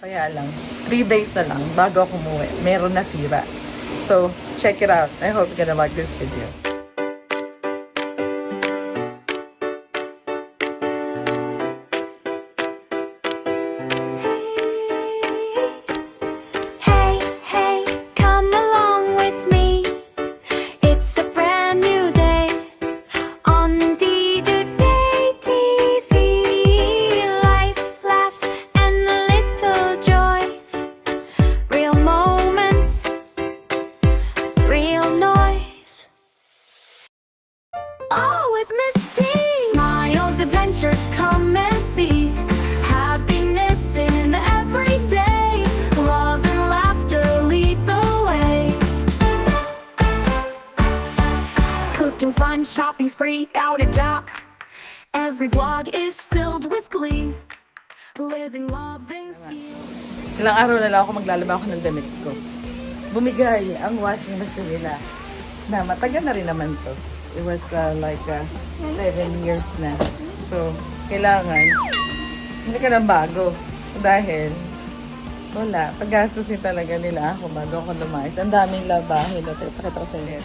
Kaya lang, 3 days na lang bago ako umuwi, meron na sira. So, check it out. I hope you're gonna like this video. Adventures, come and see happiness in everyday. Love and laughter lead the way. Cooking fun, shopping spree, out a dock. Every vlog is filled with glee. Living, loving, feel. Ilang araw na lang ako maglalaba ako ng damit ko. Bumigay ang washing machine nila na matagal na rin naman to. It was 7 years na. So, kailangan hindi ka ng bago. Dahil wala, paggastusin talaga nila ako bago ako lumayas. Ang daming labahin. Ito, ipakita ko sa inyo.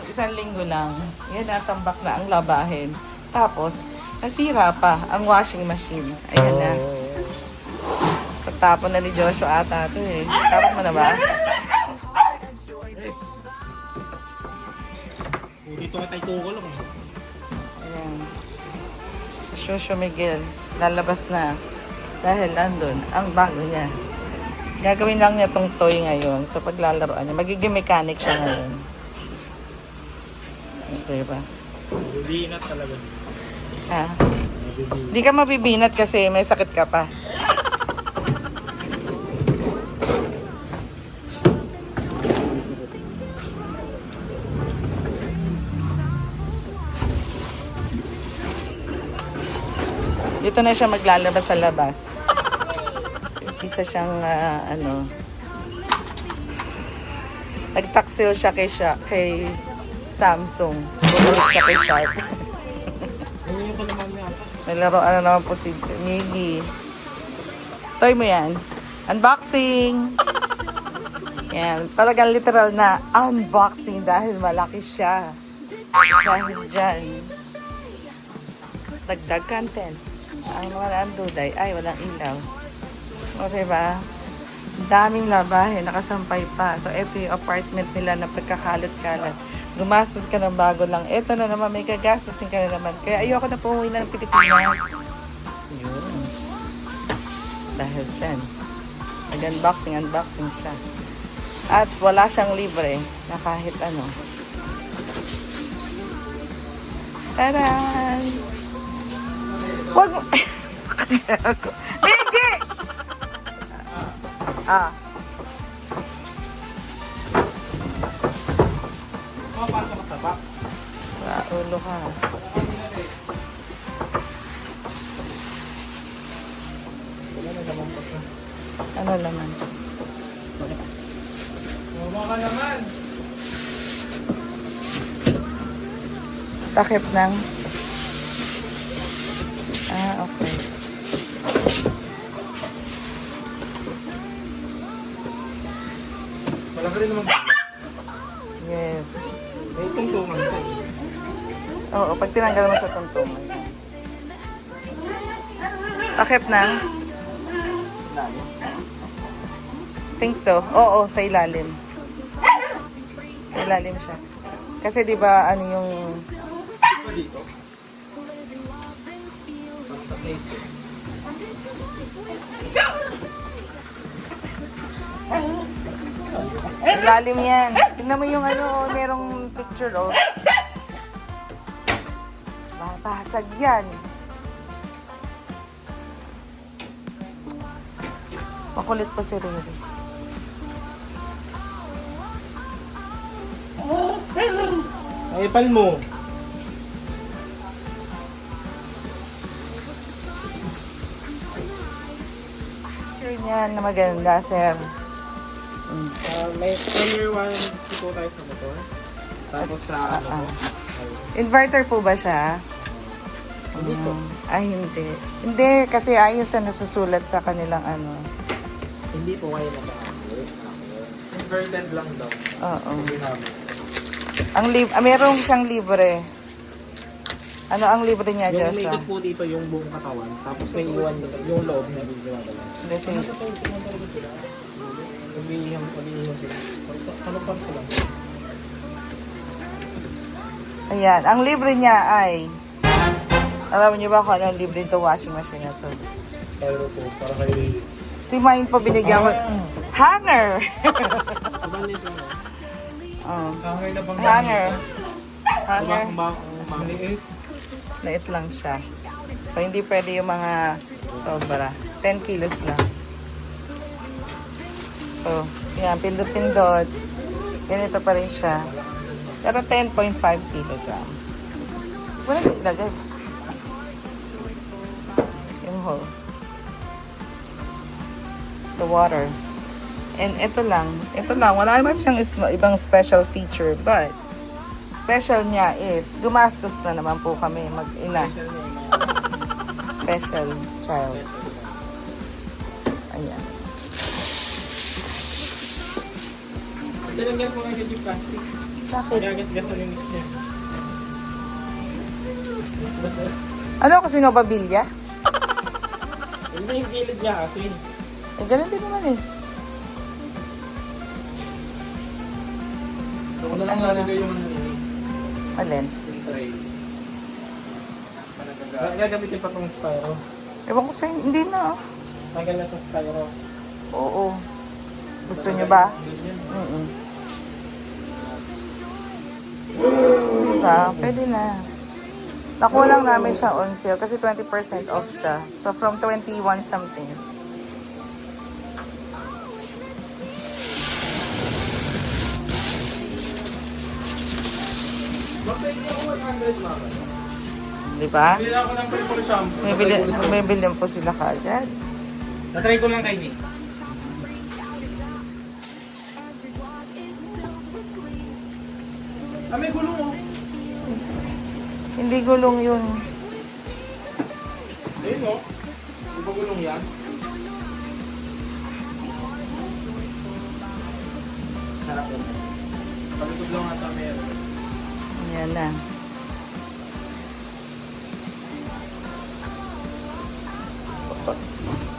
Isang linggo lang. Yan, natambak na ang labahin. Tapos, nasira pa ang washing machine. Ayan na. Tapon na ni Joshua ata ito eh. Tapon mo na ba? Dito ka tayo tukol lang. Ayan. Joshua Miguel, lalabas na. Dahil nandun, ang bago niya. Gagawin lang niya tong toy ngayon. So paglalaroan niya, magiging mechanic siya ngayon. Okay ba? Mabibinat talaga. Ha? Di ka mabibinat kasi may sakit ka pa. Dito na siya maglalabas sa labas. Isa siyang nagtaksil siya kay Samsung. Bumalik siya kay Sharp. May laruan na naman po si Miggy. Toy mo yan. Unboxing! Yan. Talagang literal na unboxing dahil malaki siya. Dahil dyan. Dagdag content. Ang mga nanduday ay walang ilaw. O diba? Daming labahin, nakasampay pa. So, ito yung apartment nila na pagkakalat-kalat. Gumastos ka ng bago lang. Ito na naman, may kagastosin ka na naman. Kaya ayoko na pumuwi na ng Pilipinas. Yun. Dahil dyan. Unboxing siya. At wala siyang libre na kahit ano. Taran! Wag mo! Miggy! Papasok ka sa box. Sa ulo ka. Ano naman? Mama ka naman. Takip ng... okay. Wala ka rin naman. Yes. May tungtungan ka. Oo, pag tinanggal mo sa tuntungan. Takip ng... Think so. Oo, sa ilalim. Sa ilalim siya. Kasi 'di ba ano yung Dito. ilalim yan. Tingnan mo yung ano, merong picture oh. Babasag yan. Makulit pa si Riri. Ipal mo. Picture niyan na maganda, sir. May 10-year warranty po tayo sa motor. Tapos sa Inverter po ba siya? Hindi po. Ay, hindi. Hindi, kasi ayun sa nasusulat sa kanilang ano. Hindi po kayo nag-work. Inverted lang daw. Oo. Ginamit. Merong siyang libre. Ano ang libre niya, Yung Joshua? umikot po dito yung buong katawan. Tapos may iwan yung loob na ginagawa. Hindi, sige. Umihiham sila. Ano pa sila? Ayan, ang libre niya ay, alam niyo ba kung ano ang libre nito washing machine na to? Pero po, para kay... Si Mine pa binigyan ko. Hanger! Diba nito no? Oh. Hanger na bang Hanger. Hanger. Maliit. Liit lang siya. So, hindi pwede yung mga sobra. 10 kilos lang. So, yan, pindot-pindot. Ganito pa rin siya. Pero 10.5 kilogram. Wala na ilagay. Yung hose. The water. And ito lang. Wala naman siyang ibang special feature. But, special niya is, gumastos na naman po kami mag-ina. Special child. Ayan. Talagyan po kayo yung plastic. Bakit? Gagat-gat na yung mix niya. Ano kasi nobabilya? Hindi yung gilid niya kasi. Eh, ganun din naman eh. Kung na lang lalagay yung Alin? tray. Gagamitin pa itong styro. Ewan ko sa'yo, hindi na. Tagal na sa styro. Oo. Gusto niyo ba? Diba? Pwede na. Nakuha lang namin siya on sale kasi 20% off siya. So, from 21 something. Bakit niya ako 100 mama? Diba? Bili ako ng purple shampoo. May bilhin po sila kagad. Natry ko lang kay Nix. May gulong mo. Hindi gulong yun. Ayun o. Di ba gulong yan? Harap mo. Palikod lang ata meron. Yan na.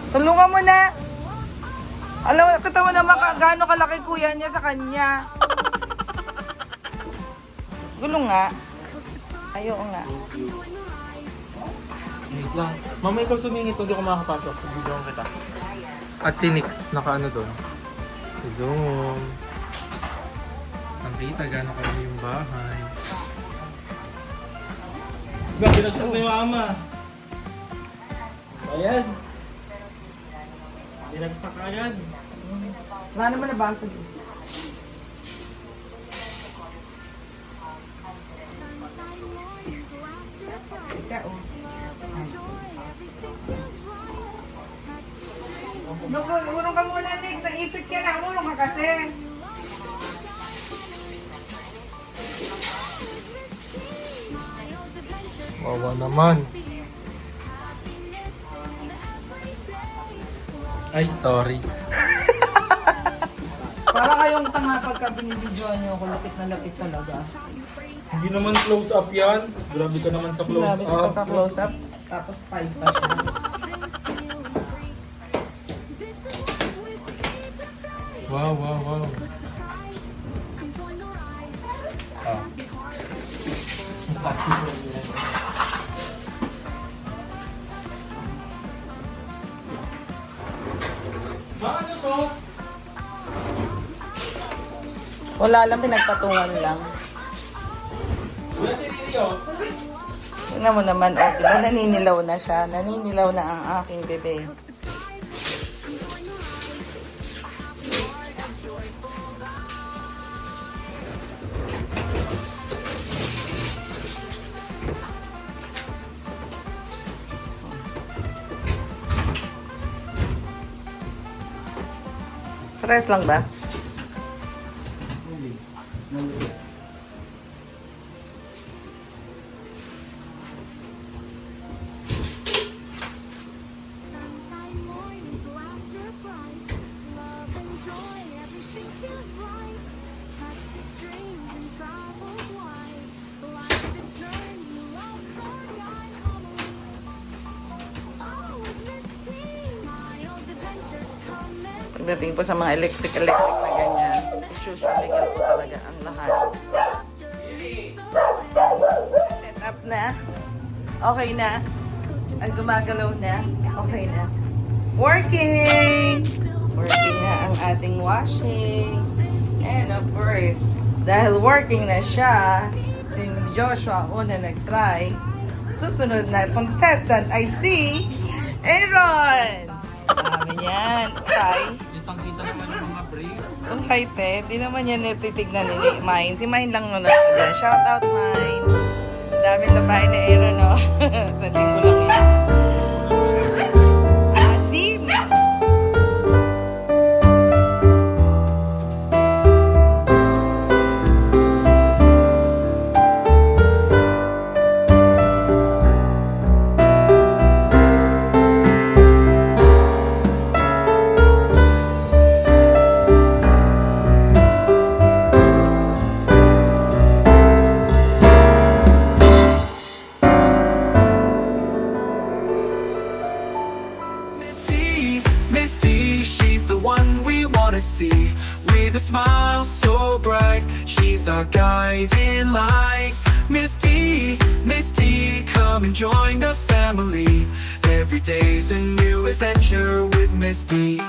Tulungan mo na. Alam mo, kita mo naman gaano kalaki kuya niya sa kanya. Gulong nga. Ayaw nga. Wait lang. Mamay ko sumingit, hindi ako makakapasok. Bigyan kita. At si Nix, nakaano doon. Zoom. Ang kita, gano'n kami yung bahay. Diba, pinagsak na yung ama. Ayan. Pinagsak agad. Wala naman nabasag. Ika, oh. Naku, urong ka muna, Nick. Sa ipit ka na. Urong ka kasi. Wawa naman. Ay, sorry. Para kayong tanga pagka binibidyoan niyo ako. Lapit na lapit talaga. Hindi naman close up yan. Grabe ka naman sa close Grabe sa up. pagka-close up. Tapos 5 pa siya. Wow, wow, wow. Ah. Ano to? Wala lang, pinagpatungan lang. Kuya si Rio. Tingnan mo naman, oh, diba naninilaw na siya? Naninilaw na ang aking bebe. Pares lang ba? Pagdating po sa mga electric na ganyan, si Shoeshamical po talaga ang lahat. Set up na. Okay na. Ang gumagalaw na. Okay na. Working! Working na ang ating washing. And of course, dahil working na siya, si Joshua ang una nag-try, susunod na contestant ay si Aaron! Dami yan. Try. Kitang-kita naman yung mga brave. Ang height di naman yan natitignan ni Mine. Si Mine lang nung nagpagyan. Shout out Mine. Dami na bahay na Aaron, no? Sa linggo lang yan. Asim! Misty, she's the one we wanna see. With a smile so bright, she's our guiding light. Misty, Misty, come and join the family. Every day's a new adventure with Misty.